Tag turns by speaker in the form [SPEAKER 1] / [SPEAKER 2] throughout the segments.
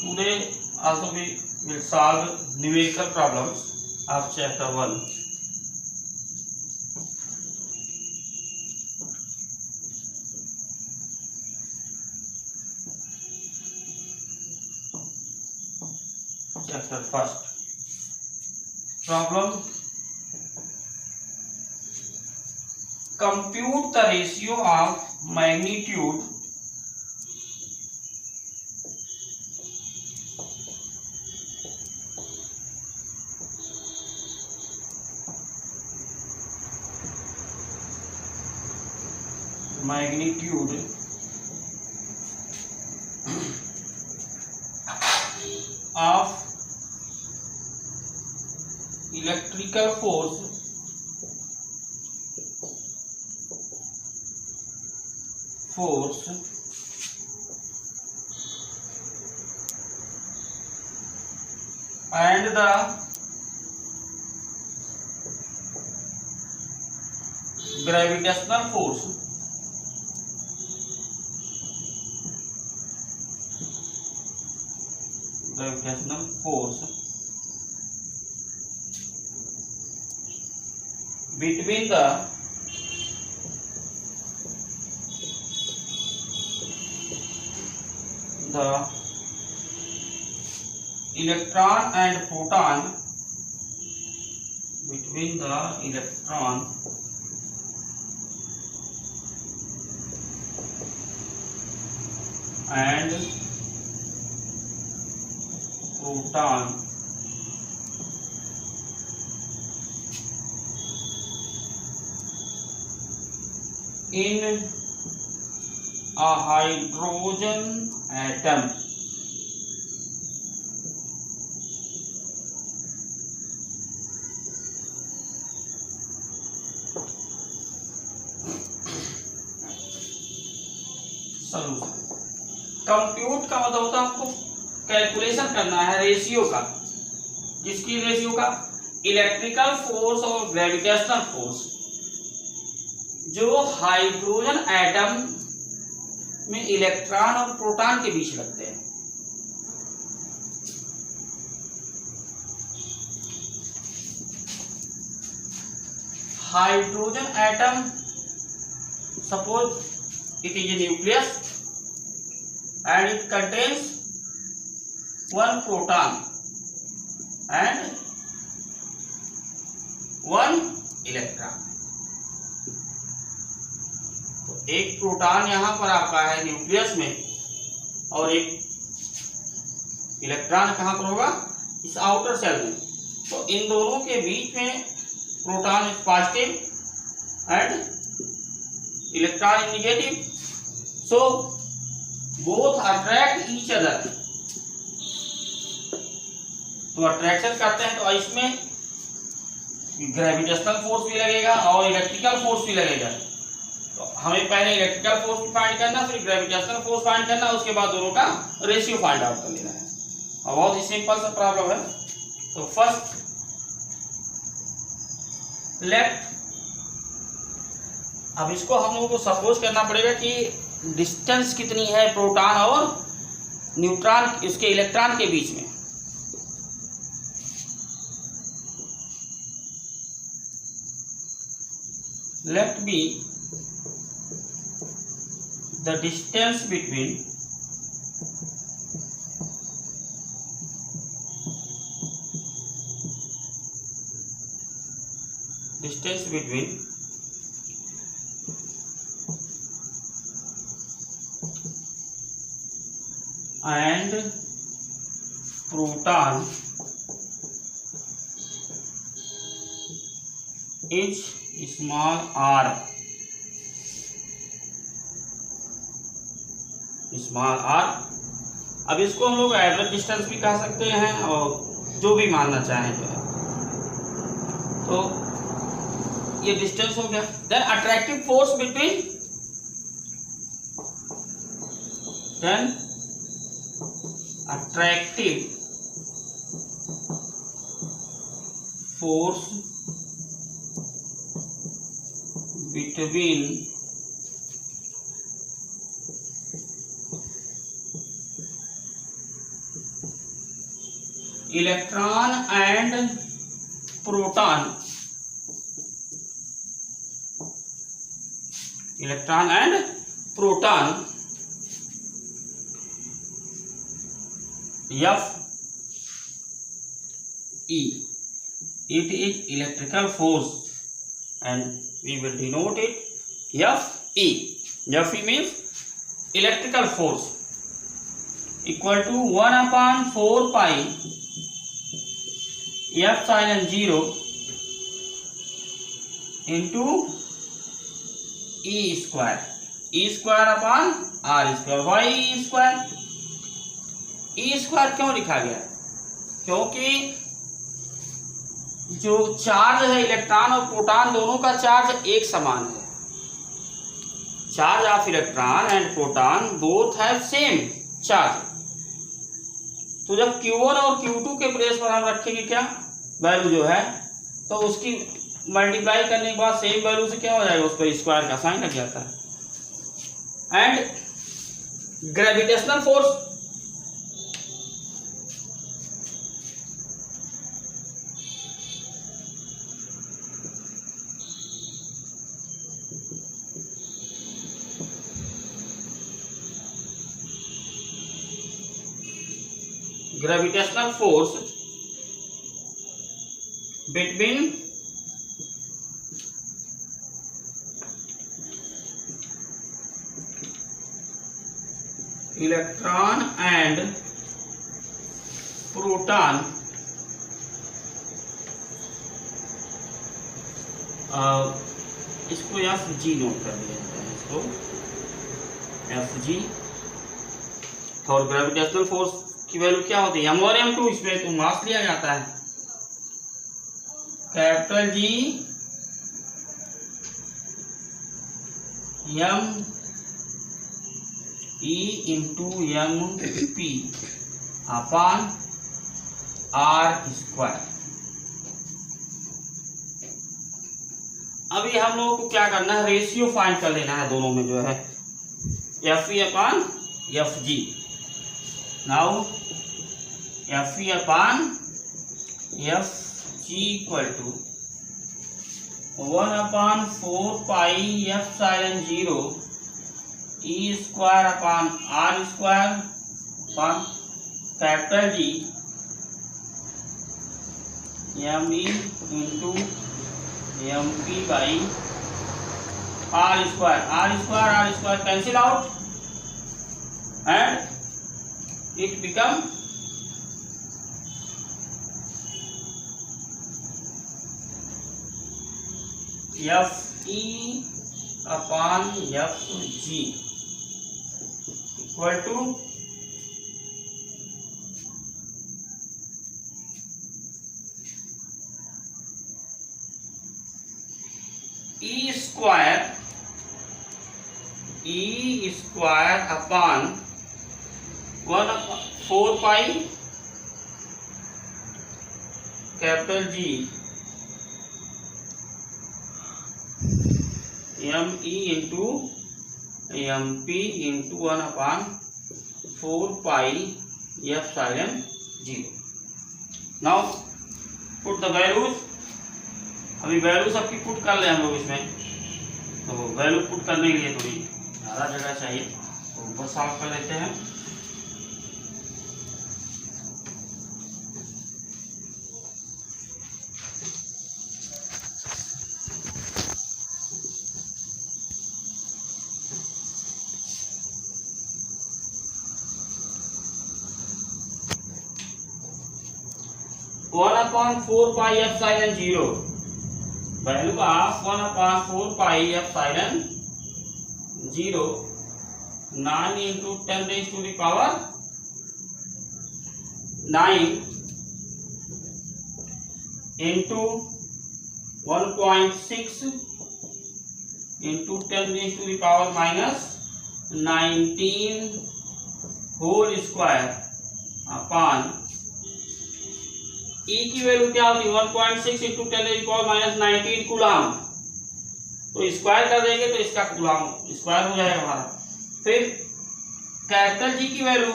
[SPEAKER 1] Today also we will solve numerical problems of chapter 1. Chapter first. Problem: compute the ratio of magnitude of electrical force and the gravitational force between the electron and proton, between the electron and proton in a hydrogen atom. Solution. Compute का मतलब होता है आपको calculation करना है ratio का। किसकी ratio का? इलेक्ट्रिकल फोर्स और ग्रेविटेशनल फोर्स जो हाइड्रोजन एटम में इलेक्ट्रॉन और प्रोटॉन के बीच लगते हैं। Hydrogen atom, suppose it is a nucleus and it contains one proton and one electron. तो एक प्रोटॉन यहां पर आपका है न्यूक्लियस में और एक इलेक्ट्रॉन कहां पर होगा? इस आउटर सेल में। तो इन दोनों के बीच में proton is positive and electron is negative, so both attract each other. तो अट्रैक्शन करते हैं तो इसमें ग्रेविटेशनल फोर्स भी लगेगा और इलेक्ट्रिकल फोर्स भी लगेगा। तो हमें पहले इलेक्ट्रिकल फोर्स फाइंड करना, फिर ग्रेविटेशनल फोर्स फाइंड करना, उसके बाद दोनों का रेशियो फाइंड आउट कर लेना है। और बहुत ही सिंपल सा प्रॉब्लम है। तो फर्स्ट लेफ्ट, अब इसको हम लोगों को सपोज करना पड़ेगा कि डिस्टेंस कितनी है प्रोटॉन और न्यूट्रॉन, इसके इलेक्ट्रॉन के बीच में। Let be the distance between and proton is small r, अब इसको हम लोग एवरेज डिस्टेंस भी कह सकते हैं और जो भी मानना चाहें जो है। तो ये डिस्टेंस हो गया। Then attractive force between, then attractive force between electron and proton, electron and proton F E, it is electrical force and we will denote it Fe. Fe means electrical force equal to 1 upon 4 pi epsilon 0 into E square. E square upon R square. Why E square? E square क्यों लिखा गया? क्योंकि जो charge है electron और proton दोनों का charge एक समान है. Charge of electron and proton both have same charge. तो जब Q1 और Q2 के प्लेस पर हम रखेंगे क्या वैल्यू जो है, तो उसकी मल्टीप्लाई करने के बाद सेम वैल्यू से क्या हो जाएगा, उस पर स्क्वायर का साइन लग जाता है. And gravitational force, gravitational force between electron and proton इसको Fg नोट कर दिया जाता है, इसको Fg. और ग्रेविटेशनल फोर्स की वैल्यू क्या होती है, m1 m2, इसमें तो मास लिया जाता है. Capital G m E into m p upon r square. अभी हम लोगों को क्या करना है, रेशियो फाइंड कर लेना है दोनों में जो है Fe upon Fg. Now Fe upon Fg equal to 1 upon 4 pi epsilon 0 E square upon R square upon capital G Me into Mp by R square. R square cancel out and it become Fe upon Fg equal to E square upon 1 upon 4 pi capital G Me into Mp into 1 upon 4 pi epsilon 0. Now put the values. अभी value सबकी put कर ले हम लोग इसमें. तो value put करने के लिए थोड़ी ज़्यादा जगह चाहिए, तो ऊपर साफ कर देते हैं. One upon 4 pi epsilon 0 value of 1 upon 4 pi epsilon 0 9 into 10 raised to the power 9 into 1.6 into 10 raised to the power minus 19 whole square upon E की वैल्यू क्या होती है 1.6 into 10 raised to the power minus 19 coulomb. तो square कर देंगे तो इसका coulomb square हो जाएगा हमारा. फिर कैपिटल G की value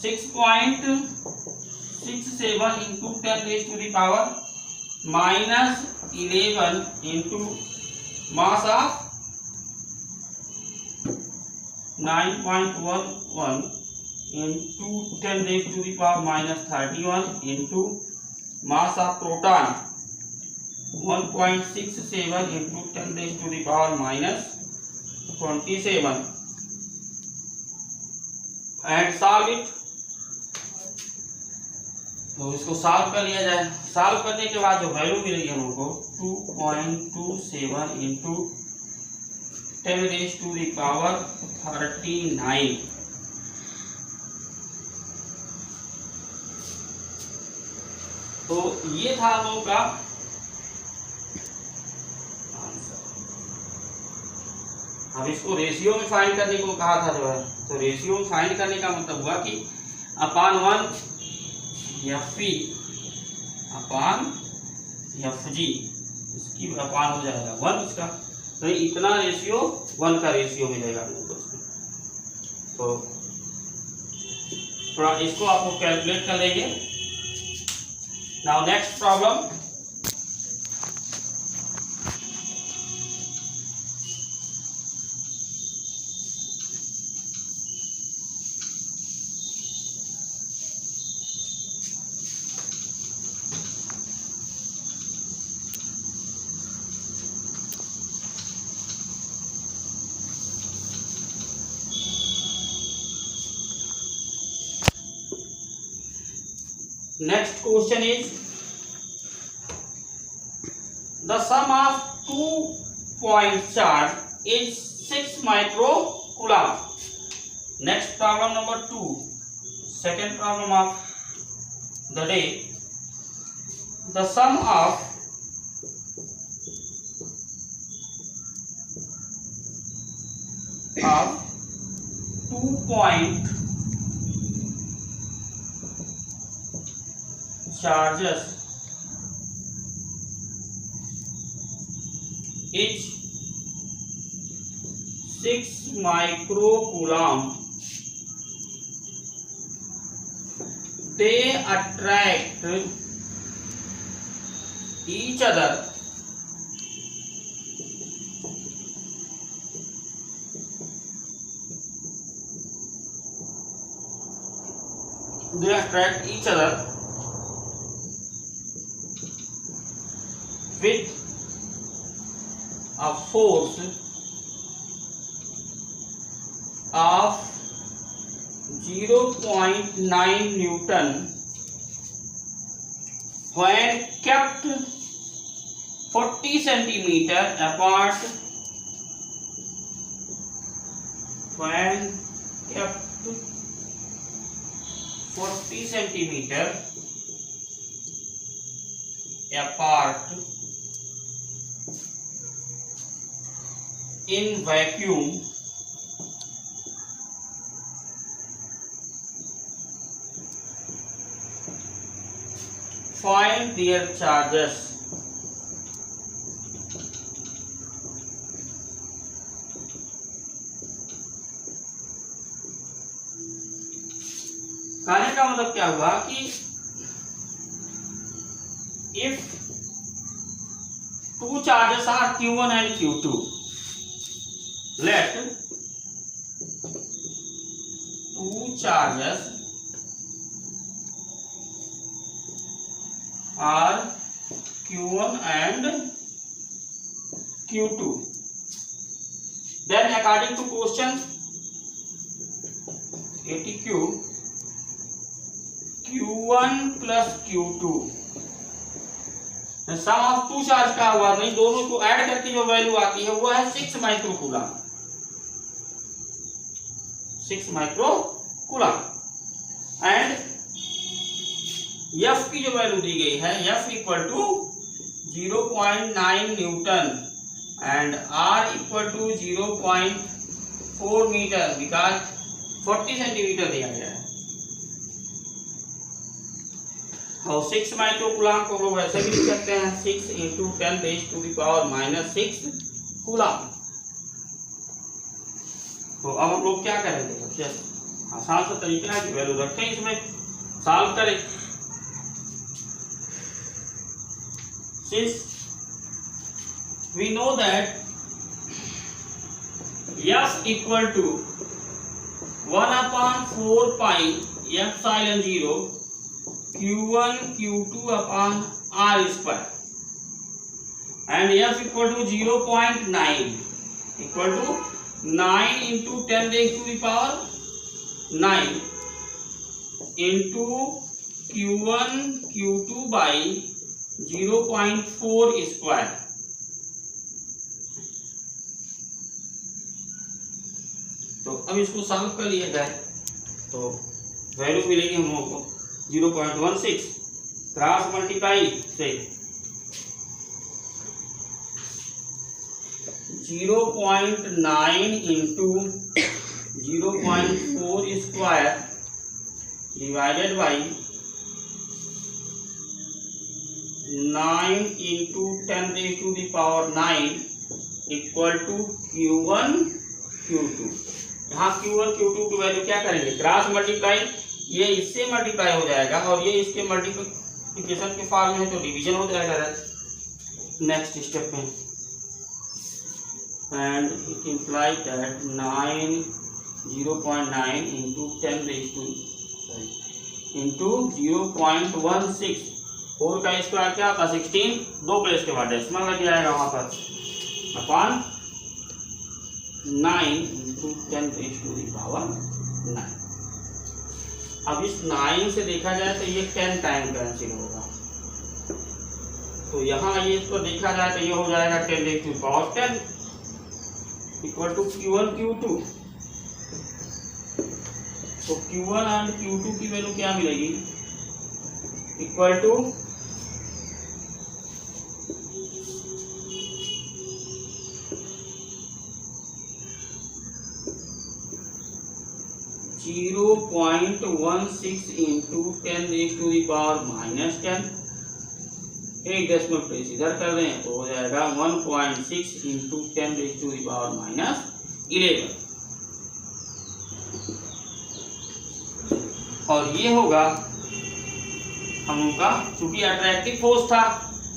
[SPEAKER 1] 6.67 into 10 raised to the power minus 11 into mass of 9.11 into 10 raised to the power minus 31 into mass of proton 1.67 into 10 raised to the power minus 27 and solve it। तो इसको solve कर लिया जाए। Solve करने के बाद जो value मिलेगी हमको 2.27 into 10 raise to the power 39। तो ये था हम लोग का आंसर। अब इसको रेशियो में फाइंड करने को कहा था जो है, तो रेशियो में फाइंड करने का मतलब हुआ कि अपान 1 Fv अपान Fg, इसकी अपान हो जाएगा 1 इसका, तो इतना रेशियो 1 का रेशियो मिलेगा हमको इसमें। तो थोड़ा इसको आप लोग कैलकुलेट कर लेंगे। Now next problem, next question is the sum of 2 point charge is 6 microcoulomb. Next problem number 2, second problem of the day, the sum of of 2 point charges is 6 microcoulomb. They attract each other with a force of 0.9 Newton when kept 40 centimeter apart. When kept 40 centimeter apart in vacuum, find their charges. कहने का मतलब क्या हुआ कि if two charges are Q1 and Q2, let two charges are Q1 and Q2, then according to question ATQ, Q1 plus Q2 sum of two charge का हुआ नहीं, दोनों को ऐड करके जो वैल्यू आती है वो है 6 माइक्रोकूलम। 6 माइक्रोकूलम एंड F की जो वैल्यू दी गई है F equal to 0.9 newton and R equal to 0.4 metre because 40 centimetre दिया गया है। और 6 माइक्रोकूलम को लोग ऐसे भी लिख सकते हैं 6 into 10 raise to the power minus 6 coulomb. तो अब हम लोग क्या करेंगे, सबसे आसान सा तरीका है कि वैल्यू रखें, इसमें सॉल्व करें। Since we know that f equal to 1/4 pi epsilon 0 q1 q2 upon r square and f equal to 0.9 equal to 9 into 10 raised to the power 9 into q1 q2 by 0.4 square. तो अब इसको solve कर लिया जाए तो value मिलेगी हम लोगों को 0.16 क्रॉस मल्टीप्लाई से 0.9 into 0.4 square divided by 9 into 10 raise to the power 9 equal to Q1 Q2। यहाँ Q1 Q2 की वैल्यू क्या करेंगे, क्रॉस मल्टीप्लाई, ये इससे मल्टीप्लाई हो जाएगा और ये इसके मल्टीप्लिकेशन के फॉर्म में है तो डिवीजन हो जाएगा नेक्स्ट स्टेप में। And it implies that 0.9 into 10 raised to into 0.16 4 का स्क्वायर क्या होगा 16, 2 प्लेस के बाद डेसिमल लग जाएगा वहाँ पर upon 9 into 10 raised to the power 9। अब इस 9 से देखा जाए तो ये 10 टाइम कैंसिल होगा, तो यहाँ ये इसको देखा जाए तो ये हो जाएगा 10 raised to the power 10 equal to Q1 Q2। तो Q1 एंड Q2 की वैल्यू क्या मिलेगी, equal to 0.16 into 10 raise to the power -10, एक डेसिमल प्लेस इधर कर रहे हैं तो हो जाएगा 1.6 into 10 raise to the power -11 और ये होगा हम लोग का, चूंकि अट्रैक्टिव फोर्स था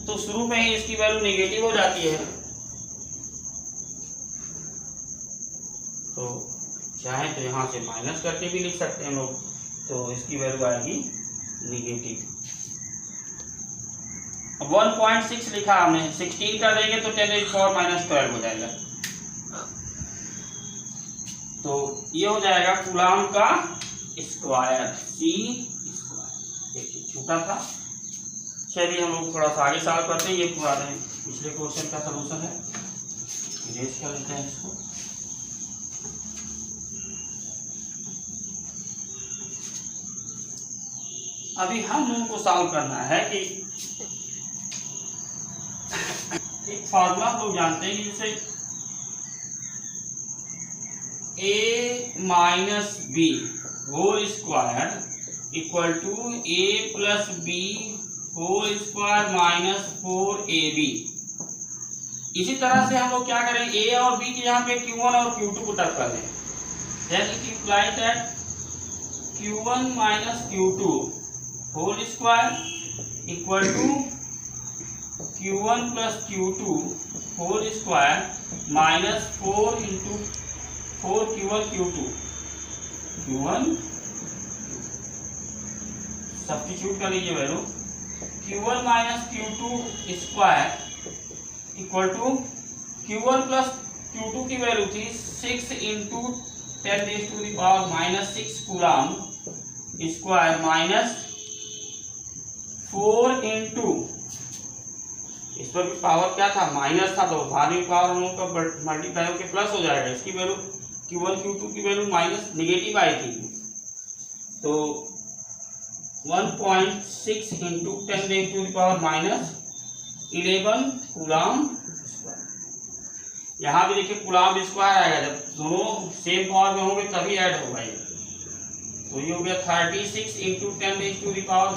[SPEAKER 1] तो शुरू में ही इसकी वैल्यू नेगेटिव हो जाती है, तो चाहे तो यहाँ से माइनस करके भी लिख सकते हैं लोग, तो इसकी वैल्यू आएगी नेगेटिव। 1.6 लिखा हमने, 16 कर देंगे तो 10 raised to the power -12 हो जाएगा, तो ये हो जाएगा कूलाम का स्क्वायर C स्क्वायर। देखिए छोटा था, चलिए हम लोग थोड़ा सा आगे सॉल्व करते हैं। ये पुराने पिछले क्वेश्चन का सलूशन है, इरेज कर लेते हैं इसको। अभी हम लोगों को सॉल्व करना है कि एक फार्मूला हम लोग जानते हैं कि जैसे a minus B whole square equal to a plus B whole square minus 4ab। इसी तरह से हम लोग क्या करें, a और b के यहाँ पे q1 और q2 को टर्क कर दें, then it implies that q1 minus q2 whole square equal to Q1 plus Q2 whole square minus 4 into 4 Q1 Q2 Q1 substitute कर लीजिए value, Q1 minus Q2 square equal to Q1 plus Q2 की value थी 6 into 10 raise to the power -6 coulomb square minus 4 into, इस पर भी power क्या था minus था, तो बाद में पावर हम लोग का मल्टीप्लाई होकर प्लस हो जाएगा। इसकी वैल्यू Q1 Q2 की वैल्यू माइनस नेगेटिव आई थी, तो 1.6 into 10 raise to the power -11 coulomb square. यहाँ भी देखिए कूलाम स्क्वायर आएगा, जब दोनों सेम पावर में होंगे तभी ऐड होगा ये, तो ये हो गया 36 into 10 raise to the power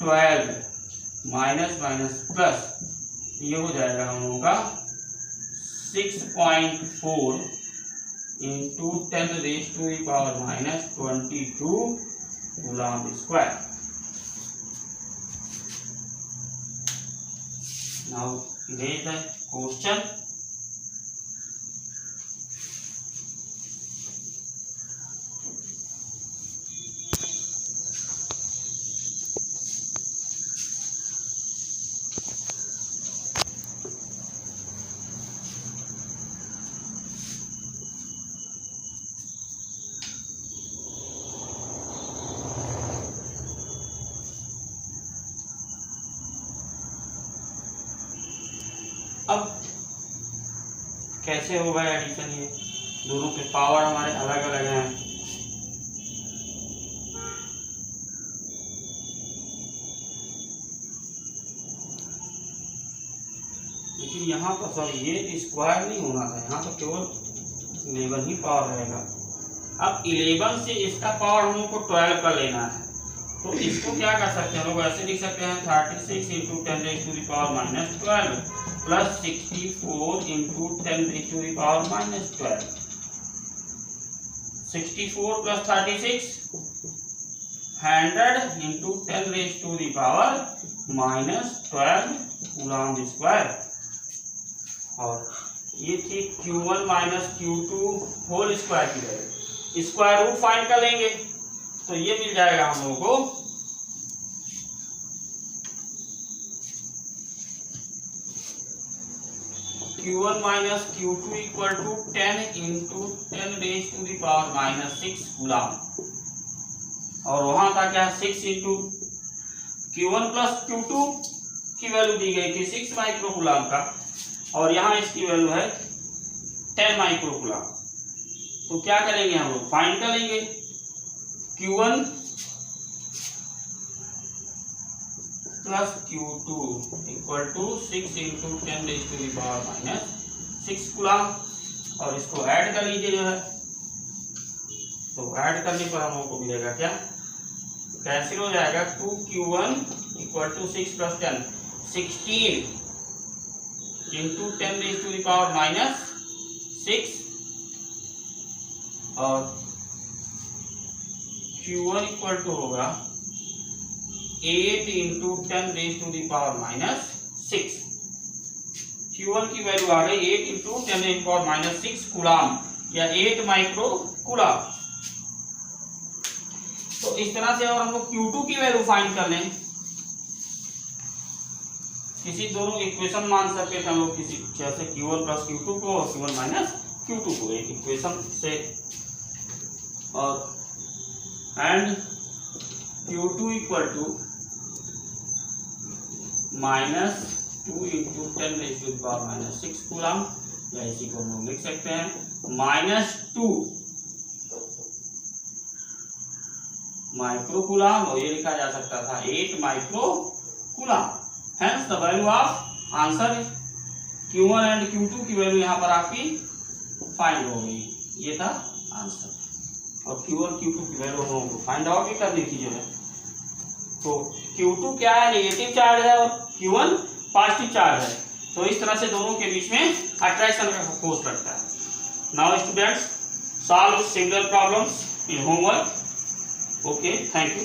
[SPEAKER 1] -12 minus minus plus, ये हो जाएगा हम लोगों का 6.4 into 10 raised to the power minus 22 coulomb square. Now erase the question. अब कैसे होगा एडिशन? ये दोनों के पावर हमारे अलग अलग हैं, लेकिन यहाँ पर सर ये स्क्वायर नहीं होना था, यहाँ तो केवल 11 ही पावर रहेगा। अब 11 से इसका पावर हम लोग को 12 का लेना है, तो इसको क्या कर सकते हैं हम लोग? ऐसे लिख सकते हैं 36 into 10 raise to the power minus 12 plus 64 into 10 raise to the power minus 12। 64 plus 36 100 into 10 raise to the power minus 12 coulomb square. और ये थी Q1 minus Q2 whole square की वैल्यू। स्क्वायर रूट फाइंड कर लेंगे तो ये मिल जाएगा हम लोगों को Q1 minus Q2 equal to 10 into 10 raise to the power minus 6 coulomb. और वहां था क्या 6 इंटू Q1 प्लस Q2 की वैल्यू दी गई थी 6 माइक्रो कूलम्ब का, और यहाँ इसकी वैल्यू है 10 माइक्रो कूलम्ब। तो क्या करेंगे हम लोग? फाइंड कर लेंगे Q1 plus Q2 equal to 6 into 10 raise to the power minus 6 coulomb, और इसको ऐड कर लीजिए जो है। तो ऐड करने पर हम लोग को मिलेगा क्या? कैंसिल हो जाएगा। 2Q1 equal to 6 plus 10 16 into 10 raise to the power minus 6, और Q1 इक्वल टू होगा 8 into 10 raise to the power minus 6। Q1 की वैल्यू आ गई 8 into 10 raise to power minus 6 coulomb या 8 माइक्रो कूलम्ब। तो इस तरह से और हम लोग Q2 की वैल्यू फाइंड कर लें, किसी दोनों इक्वेशन मान सकते थे हम लोग, किसी जैसे Q1 प्लस Q2 को और Q1 माइनस Q2 को एक इक्वेशन से, और and Q2 equal to minus 2 into 10 raise to the power minus 6 coulomb, या इसी को हम लोग लिख सकते हैं माइनस 2 माइक्रो कूलम्ब, और ये लिखा जा सकता था 8 micro coulomb. Hence the value of answer Q1 and Q2 की वैल्यू यहाँ पर आपकी फाइंड हो गई। ये था आंसर। और Q1 Q2 की वैल्यू हम लोगों को फाइंड आउट भी करनी थी जो है। तो Q2 क्या है? नेगेटिव चार्ज है, और Q1 पॉजिटिव चार्ज है। तो इस तरह से दोनों के बीच में अट्रैक्शन का फोर्स लगता है। Now students, solve similar problems in homework. Okay, thank you.